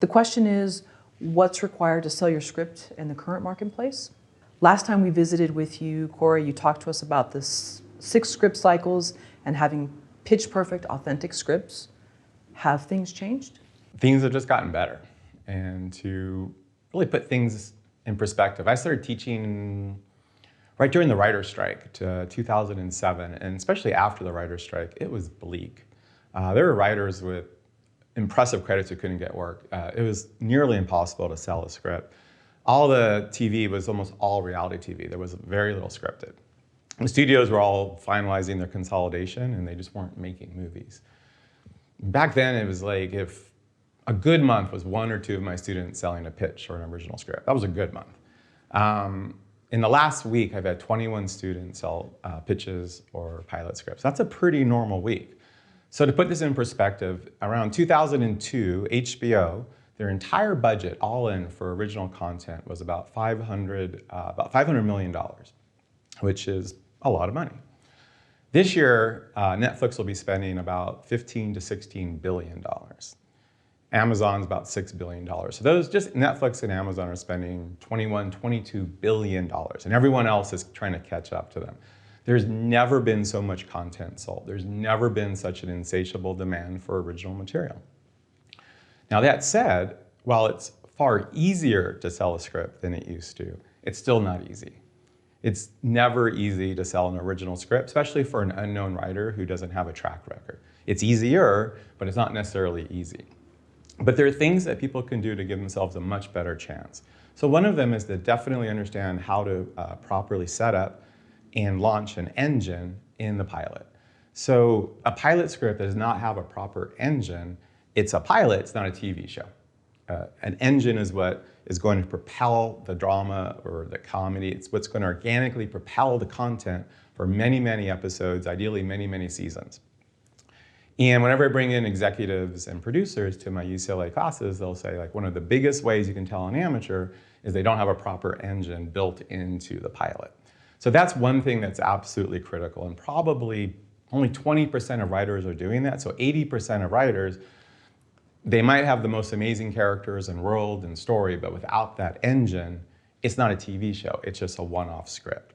The question is, what's required to sell your script in the current marketplace? Last time we visited with you, Corey, you talked to us about the 6 script cycles and having pitch-perfect, authentic scripts. Have things changed? Things have just gotten better. And to really put things in perspective, I started teaching right during the writer's strike to 2007, and especially after the writer's strike, it was bleak. There were writers with impressive credits who couldn't get work. It was nearly impossible to sell a script. All the TV was almost all reality TV. There was very little scripted. The studios were all finalizing their consolidation and they just weren't making movies. Back then it was like if a good month was 1 or 2 of my students selling a pitch or an original script. That was a good month. In the last week, I've had 21 students sell pitches or pilot scripts. That's a pretty normal week. So to put this in perspective, around 2002, HBO, their entire budget, all in for original content, was about $500 million, which is a lot of money. This year, Netflix will be spending about $15 to $16 billion. Amazon's about $6 billion. So those, just Netflix and Amazon are spending $22 billion, and everyone else is trying to catch up to them. There's never been so much content sold. There's never been such an insatiable demand for original material. Now that said, while it's far easier to sell a script than it used to, it's still not easy. It's never easy to sell an original script, especially for an unknown writer who doesn't have a track record. It's easier, but it's not necessarily easy. But there are things that people can do to give themselves a much better chance. So one of them is to definitely understand how to properly set up and launch an engine in the pilot. So a pilot script does not have a proper engine. It's a pilot, it's not a TV show. An engine is what is going to propel the drama or the comedy. It's what's going to organically propel the content for many, many episodes, ideally many, many seasons. And whenever I bring in executives and producers to my UCLA classes, they'll say, like, one of the biggest ways you can tell an amateur is they don't have a proper engine built into the pilot. So that's one thing that's absolutely critical, and probably only 20% of writers are doing that. So 80% of writers, they might have the most amazing characters and world and story, but without that engine, it's not a TV show, it's just a one-off script.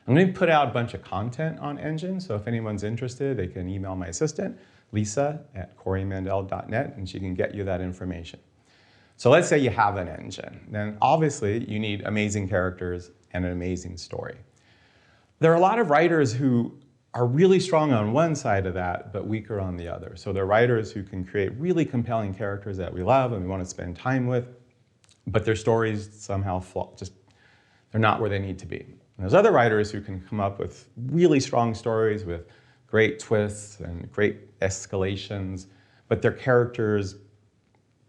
I'm going to put out a bunch of content on Engine, so if anyone's interested, they can email my assistant, Lisa at CoreyMandell.net, and she can get you that information. So let's say you have an engine. Then obviously you need amazing characters and an amazing story. There are a lot of writers who are really strong on one side of that, but weaker on the other. So they're writers who can create really compelling characters that we love and we want to spend time with, but their stories somehow they're not where they need to be. And there's other writers who can come up with really strong stories with great twists and great escalations, but their characters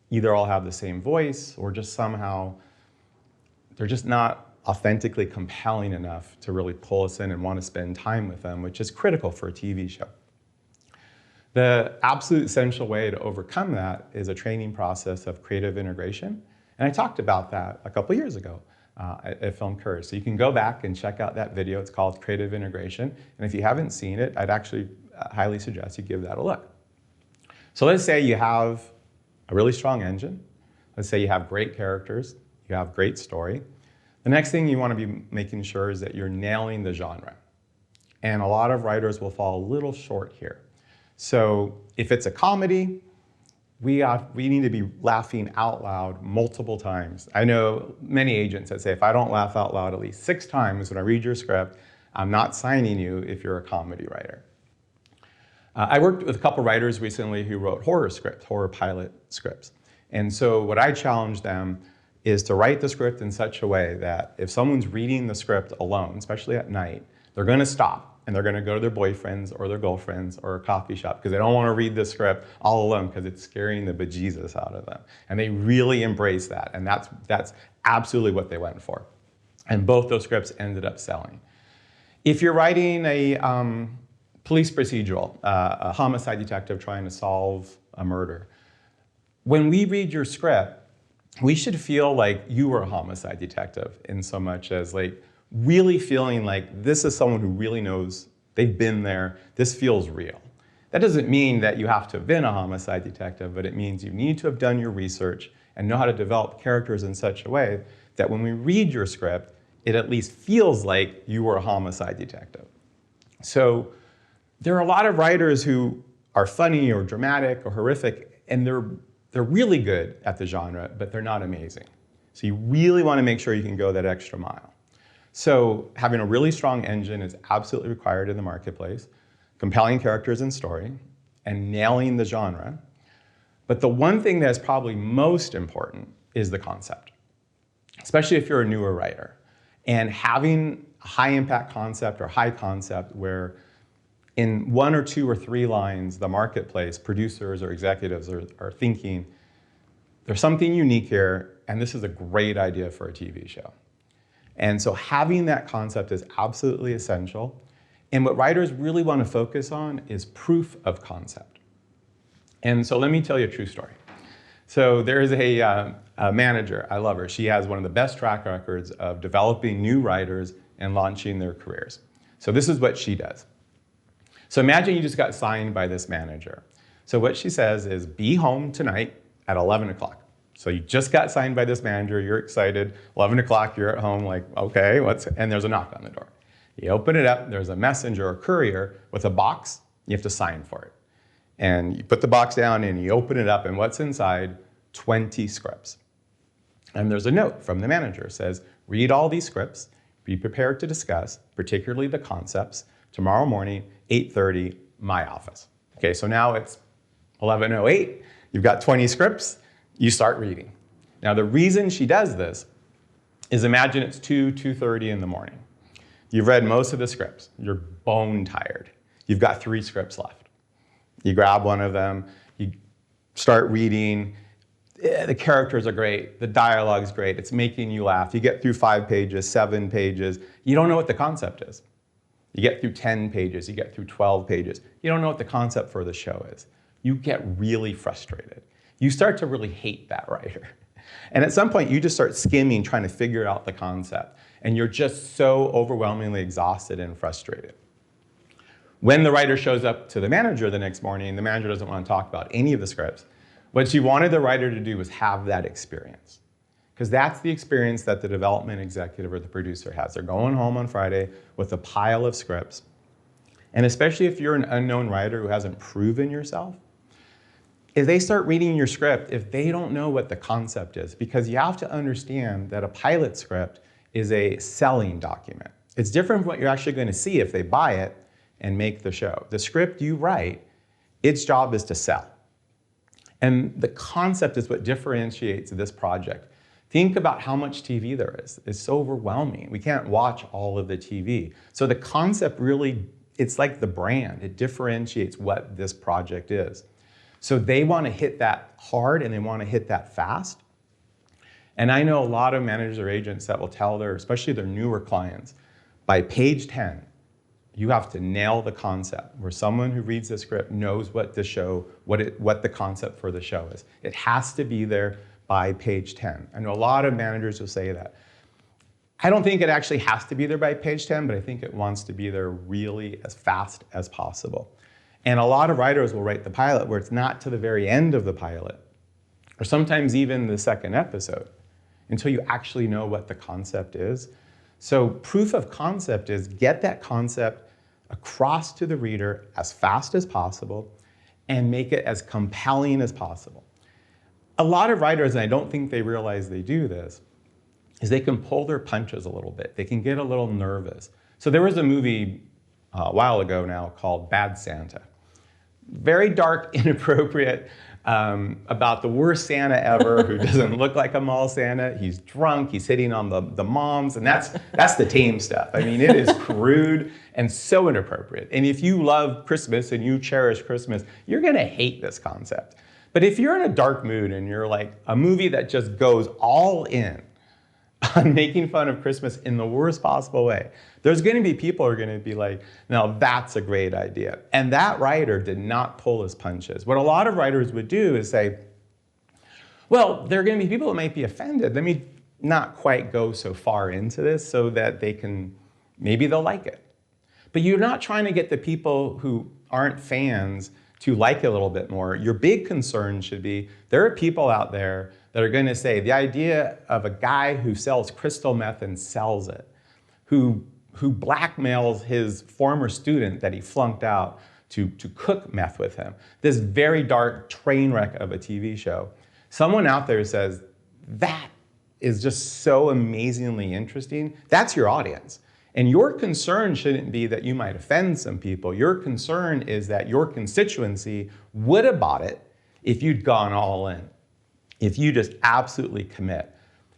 either all have the same voice or just somehow they're just not authentically compelling enough to really pull us in and want to spend time with them, which is critical for a TV show. The absolute essential way to overcome that is a training process of creative integration. And I talked about that a couple years ago at Film Courage. So you can go back and check out that video. It's called Creative Integration. And if you haven't seen it, I'd actually highly suggest you give that a look. So let's say you have a really strong engine. Let's say you have great characters. You have great story. The next thing you want to be making sure is that you're nailing the genre. And a lot of writers will fall a little short here. So if it's a comedy, we need to be laughing out loud multiple times. I know many agents that say, if I don't laugh out loud at least 6 times when I read your script, I'm not signing you if you're a comedy writer. I worked with a couple writers recently who wrote horror pilot scripts. And so what I challenged them is to write the script in such a way that if someone's reading the script alone, especially at night, they're going to stop and they're going to go to their boyfriends or their girlfriends or a coffee shop because they don't want to read the script all alone because it's scaring the bejesus out of them. And they really embrace that, and that's absolutely what they went for. And both those scripts ended up selling. If you're writing a police procedural, a homicide detective trying to solve a murder, when we read your script, we should feel like you were a homicide detective in so much as like really feeling like this is someone who really knows, they've been there, this feels real. That doesn't mean that you have to have been a homicide detective, but it means you need to have done your research and know how to develop characters in such a way that when we read your script, it at least feels like you were a homicide detective. So there are a lot of writers who are funny or dramatic or horrific, and they're really good at the genre, but they're not amazing. So you really want to make sure you can go that extra mile. So having a really strong engine is absolutely required in the marketplace, compelling characters and story, and nailing the genre. But the one thing that's probably most important is the concept, especially if you're a newer writer. And having a high impact concept or high concept where in 1 or 2 or 3 lines, the marketplace, producers or executives are thinking, there's something unique here, and this is a great idea for a TV show. And so having that concept is absolutely essential. And what writers really want to focus on is proof of concept. And so let me tell you a true story. So there is a manager, I love her. She has one of the best track records of developing new writers and launching their careers. So this is what she does. So imagine you just got signed by this manager. So what she says is, be home tonight at 11 o'clock. So you just got signed by this manager, you're excited, 11 o'clock, you're at home like, okay, and there's a knock on the door. You open it up, there's a messenger or courier with a box, you have to sign for it. And you put the box down and you open it up, and what's inside? 20 scripts. And there's a note from the manager. It says, read all these scripts, be prepared to discuss, particularly the concepts, tomorrow morning, 8:30, my office. Okay, so now it's 11:08, you've got 20 scripts, you start reading. Now the reason she does this is imagine it's 2:30 in the morning. You've read most of the scripts, you're bone tired. You've got 3 scripts left. You grab one of them, you start reading, the characters are great, the dialogue's great, it's making you laugh. You get through 5 pages, 7 pages, you don't know what the concept is. You get through 10 pages, you get through 12 pages, you don't know what the concept for the show is. You get really frustrated. You start to really hate that writer. And at some point you just start skimming, trying to figure out the concept, and you're just so overwhelmingly exhausted and frustrated. When the writer shows up to the manager the next morning, the manager doesn't want to talk about any of the scripts. What she wanted the writer to do was have that experience. Because that's the experience that the development executive or the producer has. They're going home on Friday with a pile of scripts. And especially if you're an unknown writer who hasn't proven yourself, if they start reading your script, if they don't know what the concept is, because you have to understand that a pilot script is a selling document. It's different from what you're actually going to see if they buy it and make the show. The script you write, its job is to sell. And the concept is what differentiates this project. Think about how much TV there is. It's so overwhelming. We can't watch all of the TV. So the concept really, it's like the brand. It differentiates what this project is. So they want to hit that hard and they want to hit that fast. And I know a lot of managers or agents that will tell especially their newer clients, by page 10, you have to nail the concept, where someone who reads the script knows what the show, what the concept for the show is. It has to be there by page 10. I know a lot of managers will say that. I don't think it actually has to be there by page 10, but I think it wants to be there really as fast as possible. And a lot of writers will write the pilot where it's not to the very end of the pilot, or sometimes even the second episode, until you actually know what the concept is. So proof of concept is get that concept across to the reader as fast as possible and make it as compelling as possible. A lot of writers, and I don't think they realize they do this, is they can pull their punches a little bit. They can get a little nervous. So there was a movie a while ago now called Bad Santa. Very dark, inappropriate, about the worst Santa ever who doesn't look like a mall Santa. He's drunk, he's hitting on the moms, and that's the tame stuff. I mean, it is crude and so inappropriate. And if you love Christmas and you cherish Christmas, you're gonna hate this concept. But if you're in a dark mood and you're like a movie that just goes all in on making fun of Christmas in the worst possible way, there's going to be people who are going to be like, now that's a great idea. And that writer did not pull his punches. What a lot of writers would do is say, well, there are going to be people that might be offended. Let me not quite go so far into this so that maybe they'll like it. But you're not trying to get the people who aren't fans to like it a little bit more. Your big concern should be, there are people out there that are going to say the idea of a guy who sells crystal meth and sells it, who blackmails his former student that he flunked out to cook meth with him. This very dark train wreck of a TV show. Someone out there says, that is just so amazingly interesting. That's your audience. And your concern shouldn't be that you might offend some people. Your concern is that your constituency would have bought it if you'd gone all in, if you just absolutely commit.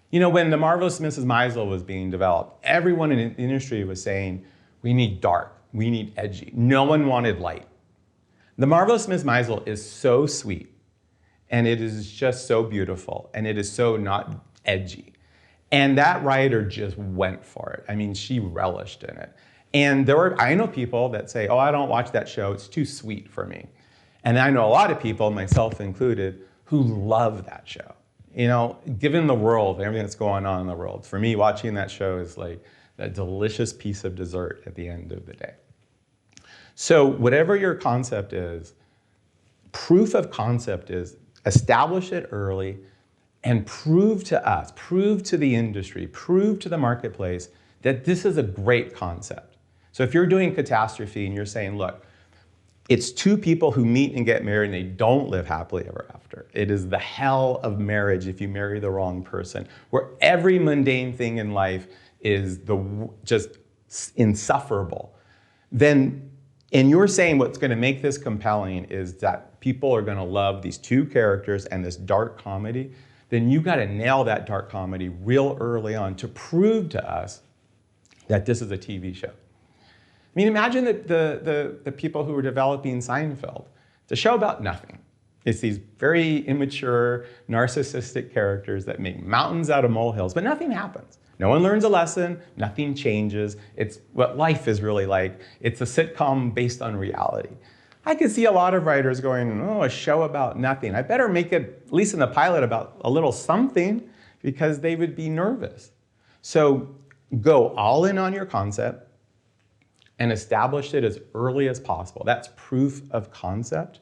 You know, when The Marvelous Mrs. Maisel was being developed, everyone in the industry was saying, we need dark, we need edgy. No one wanted light. The Marvelous Mrs. Maisel is so sweet, and it is just so beautiful, and it is so not edgy. And that writer just went for it. I mean, she relished in it. And I know people that say, oh, I don't watch that show, it's too sweet for me. And I know a lot of people, myself included, who love that show. You know, given the world, everything that's going on in the world, for me, watching that show is like that delicious piece of dessert at the end of the day. So whatever your concept is, proof of concept is establish it early and prove to us, prove to the industry, prove to the marketplace that this is a great concept. So if you're doing catastrophe and you're saying, look, it's two people who meet and get married and they don't live happily ever after. It is the hell of marriage if you marry the wrong person, where every mundane thing in life is just insufferable. Then, and you're saying what's going to make this compelling is that people are going to love these two characters and this dark comedy, then you got to nail that dark comedy real early on to prove to us that this is a TV show. I mean, imagine the people who were developing Seinfeld. It's a show about nothing. It's these very immature, narcissistic characters that make mountains out of molehills, but nothing happens. No one learns a lesson, nothing changes. It's what life is really like. It's a sitcom based on reality. I could see a lot of writers going, oh, a show about nothing. I better make it, at least in the pilot, about a little something, because they would be nervous. So go all in on your concept and establish it as early as possible. That's proof of concept.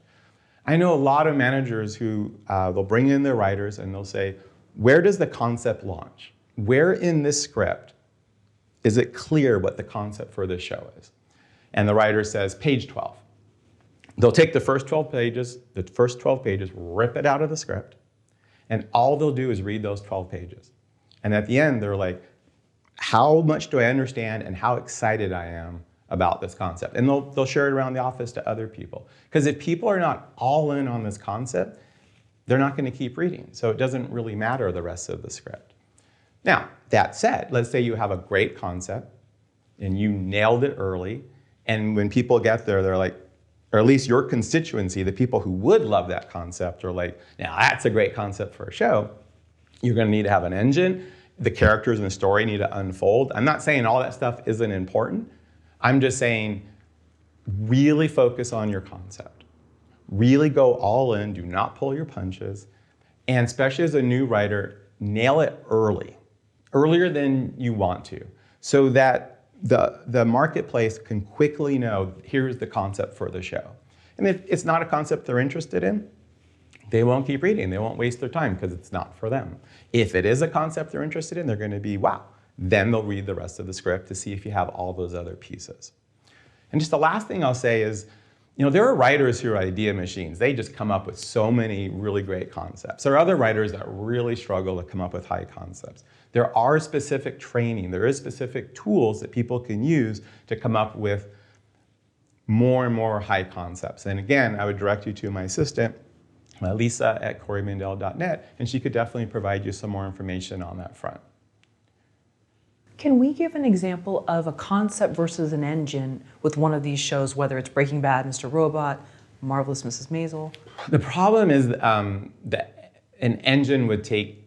I know a lot of managers who they'll bring in their writers and they'll say, where does the concept launch? Where in this script is it clear what the concept for this show is? And the writer says, page 12. They'll take the first 12 pages, rip it out of the script, and all they'll do is read those 12 pages. And at the end, they're like, how much do I understand and how excited I am about this concept? And they'll share it around the office to other people. Because if people are not all in on this concept, they're not going to keep reading. So it doesn't really matter the rest of the script. Now, that said, let's say you have a great concept and you nailed it early, and when people get there, they're like, or at least your constituency, the people who would love that concept are like, now that's a great concept for a show. You're going to need to have an engine. The characters in the story need to unfold. I'm not saying all that stuff isn't important. I'm just saying really focus on your concept. Really go all in. Do not pull your punches. And especially as a new writer, nail it early, earlier than you want to, so that the marketplace can quickly know, here's the concept for the show. And if it's not a concept they're interested in, they won't keep reading. They won't waste their time because it's not for them. If it is a concept they're interested in, they're going to be, wow. Then they'll read the rest of the script to see if you have all those other pieces. And just the last thing I'll say is, you know, there are writers who are idea machines. They just come up with so many really great concepts. There are other writers that really struggle to come up with high concepts. There are specific training, there is specific tools that people can use to come up with more and more high concepts. And again, I would direct you to my assistant, Lisa at CoreyMandell.net, and she could definitely provide you some more information on that front. Can we give an example of a concept versus an engine with one of these shows, whether it's Breaking Bad, Mr. Robot, Marvelous Mrs. Maisel? The problem is that an engine would take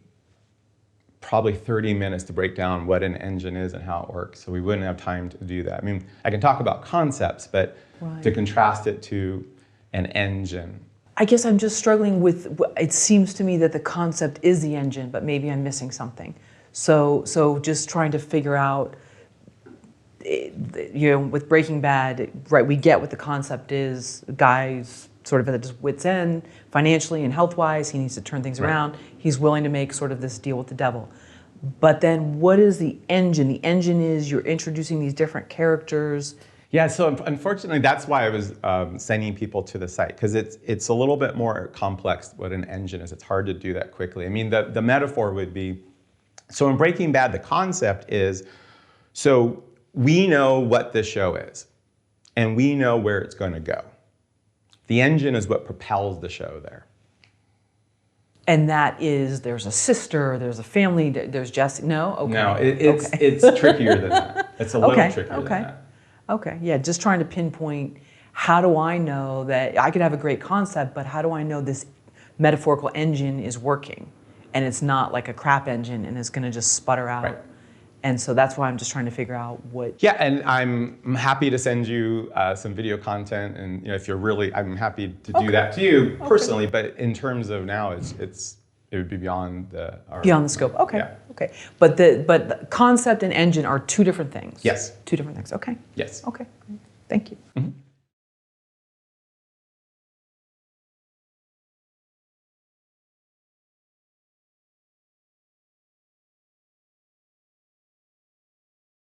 probably 30 minutes to break down what an engine is and how it works, so we wouldn't have time to do that. I mean, I can talk about concepts, but to contrast it to an engine. I guess I'm just struggling with, it seems to me that the concept is the engine, but maybe I'm missing something. So just trying to figure out, with Breaking Bad, right, we get what the concept is. The guy's sort of at his wit's end, financially and health-wise. He needs to turn things around. He's willing to make sort of this deal with the devil. But then what is the engine? The engine is you're introducing these different characters. Yeah, so unfortunately, that's why I was sending people to the site, because it's a little bit more complex what an engine is. It's hard to do that quickly. I mean, the metaphor would be, so in Breaking Bad, the concept is, so we know what this show is, and we know where it's going to go. The engine is what propels the show there. And that is, there's a sister, there's a family, there's Jesse. No? Okay. No, it's trickier than that. It's a little trickier than that. Okay, yeah, just trying to pinpoint, how do I know that I could have a great concept, but how do I know this metaphorical engine is working and it's not like a crap engine and it's going to just sputter out? Right. And so that's why I'm just trying to figure out what. Yeah, and I'm happy to send you some video content, and if you're really, I'm happy to do that to you personally. But in terms of now, it would be beyond the scope. Okay. Yeah. Okay. But the concept and engine are two different things. Yes. Two different things. Okay. Yes. Okay. Thank you. Mm-hmm.